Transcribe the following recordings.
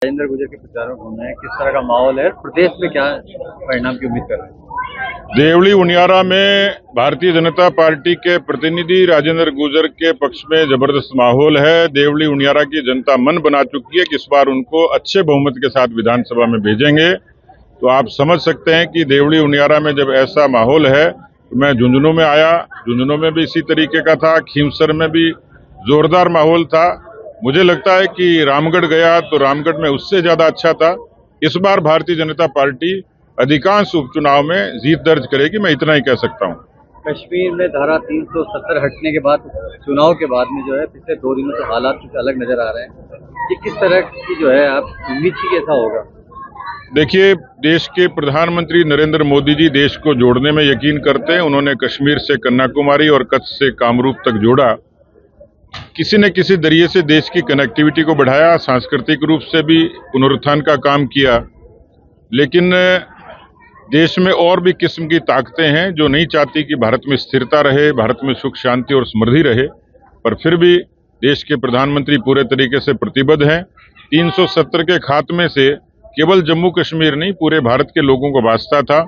राजेंद्र गुर्जर के प्रचार में घूमना है, किस तरह का माहौल है, प्रदेश में क्या परिणाम की उम्मीद कर रहे हैं? देवली उनियारा में भारतीय जनता पार्टी के प्रतिनिधि राजेंद्र गुर्जर के पक्ष में जबरदस्त माहौल है। देवली उनियारा की जनता मन बना चुकी है कि इस बार उनको अच्छे बहुमत के साथ विधानसभा में भेजेंगे। तो आप समझ सकते हैं कि देवली उनियारा में जब ऐसा माहौल है, तो मैं झुंझुनू में आया, झुंझुनू में भी इसी तरीके का था, खींवसर में भी जोरदार माहौल था। मुझे लगता है कि रामगढ़ गया तो रामगढ़ में उससे ज्यादा अच्छा था। इस बार भारतीय जनता पार्टी अधिकांश उपचुनाव में जीत दर्ज करेगी, मैं इतना ही कह सकता हूं। कश्मीर में धारा 370 हटने के बाद चुनाव के बाद में जो है पिछले 2 दिनों से हालात कुछ अलग नजर आ रहे हैं, कि किस तरह की जो है आप उम्मीद की कैसा होगा? देखिए, देश के प्रधानमंत्री नरेंद्र मोदी जी देश को जोड़ने में यकीन करते हैं। उन्होंने कश्मीर से कन्याकुमारी और कच्छ से कामरूप तक जोड़ा। किसी न किसी जरिए से देश की कनेक्टिविटी को बढ़ाया, सांस्कृतिक रूप से भी पुनरुत्थान का काम किया। लेकिन देश में और भी किस्म की ताकतें हैं जो नहीं चाहती कि भारत में स्थिरता रहे, भारत में सुख शांति और समृद्धि रहे, पर फिर भी देश के प्रधानमंत्री पूरे तरीके से प्रतिबद्ध हैं। 370 के खात्मे से केवल जम्मू कश्मीर नहीं, पूरे भारत के लोगों को वास्ता था।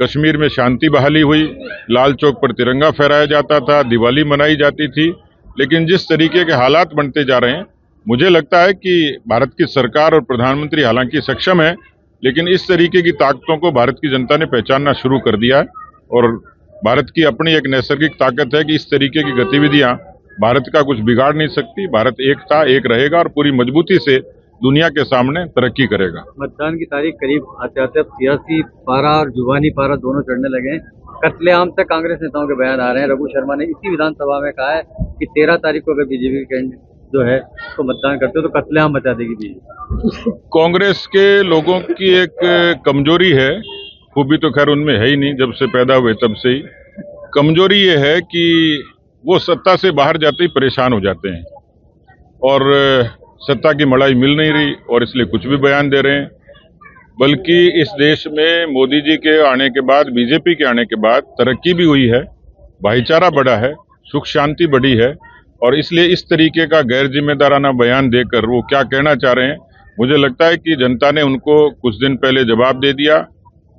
कश्मीर में शांति बहाली हुई, लाल चौक पर तिरंगा फहराया जाता था, दिवाली मनाई जाती थी। लेकिन जिस तरीके के हालात बनते जा रहे हैं, मुझे लगता है कि भारत की सरकार और प्रधानमंत्री हालांकि सक्षम है, लेकिन इस तरीके की ताकतों को भारत की जनता ने पहचानना शुरू कर दिया है। और भारत की अपनी एक नैसर्गिक ताकत है कि इस तरीके की गतिविधियां भारत का कुछ बिगाड़ नहीं सकती। भारत एक था, एक रहेगा और पूरी मजबूती से दुनिया के सामने तरक्की करेगा। मतदान की तारीख करीब आते आते अब सियासी पारा और जुबानी पारा दोनों चढ़ने लगे हैं। कत्लेआम तक कांग्रेस नेताओं के बयान आ रहे हैं। रघु शर्मा ने इसी विधानसभा में कहा है कि 13 तारीख को अगर बीजेपी कैंडिडेट जो है तो मतदान करते हो तो कत्लेआम मचा देगी बीजेपी। कांग्रेस के लोगों की एक कमजोरी है, खूबी तो खैर उनमें है ही नहीं, जब से पैदा हुए तब से ही। कमजोरी ये है कि वो सत्ता से बाहर जाते ही परेशान हो जाते हैं और सत्ता की मड़ाई मिल नहीं रही और इसलिए कुछ भी बयान दे रहे हैं। बल्कि इस देश में मोदी जी के आने के बाद, बीजेपी के आने के बाद तरक्की भी हुई है, भाईचारा बढ़ा है, सुख शांति बढ़ी है, और इसलिए इस तरीके का गैर जिम्मेदाराना बयान देकर वो क्या कहना चाह रहे हैं, मुझे लगता है कि जनता ने उनको कुछ दिन पहले जवाब दे दिया।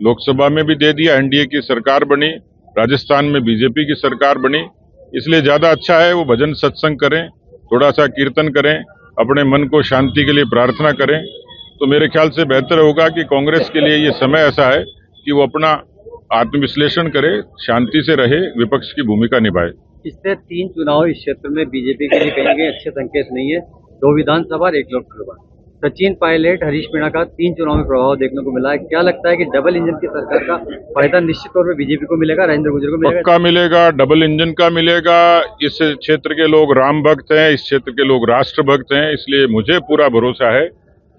लोकसभा में भी दे दिया, एनडीए की सरकार बनी, राजस्थान में बीजेपी की सरकार बनी। इसलिए ज्यादा अच्छा है वो भजन सत्संग करें, थोड़ा सा कीर्तन करें, अपने मन को शांति के लिए प्रार्थना करें, तो मेरे ख्याल से बेहतर होगा कि कांग्रेस के लिए ये समय ऐसा है कि वो अपना आत्मविश्लेषण करे, शांति से रहे, विपक्ष की भूमिका निभाए। पिछले 3 चुनाव इस क्षेत्र में बीजेपी के लिए कहीं अच्छे संकेत नहीं है। 2 विधानसभा और 1 लोकसभा। सचिन पायलट, हरीश मीणा का 3 चुनाव में प्रभाव देखने को मिला है। क्या लगता है कि डबल इंजन की सरकार का फायदा निश्चित तौर पर बीजेपी को मिलेगा, राजेंद्र गुर्जर को मिलेगा? पक्का मिलेगा, डबल इंजन का मिलेगा। इस क्षेत्र के लोग राम भक्त हैं, इस क्षेत्र के लोग राष्ट्र भक्त हैं, इसलिए मुझे पूरा भरोसा है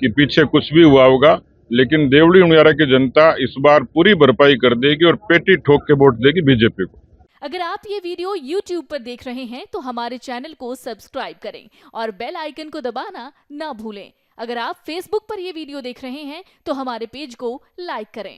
कि पीछे कुछ भी हुआ होगा, लेकिन देवली उनियारा की जनता इस बार पूरी भरपाई कर देगी और पेटी ठोक के वोट देगी बीजेपी को। अगर आप ये वीडियो YouTube पर देख रहे हैं तो हमारे चैनल को सब्सक्राइब करें और बेल आइकन को दबाना ना भूलें। अगर आप Facebook पर ये वीडियो देख रहे हैं तो हमारे पेज को लाइक करें।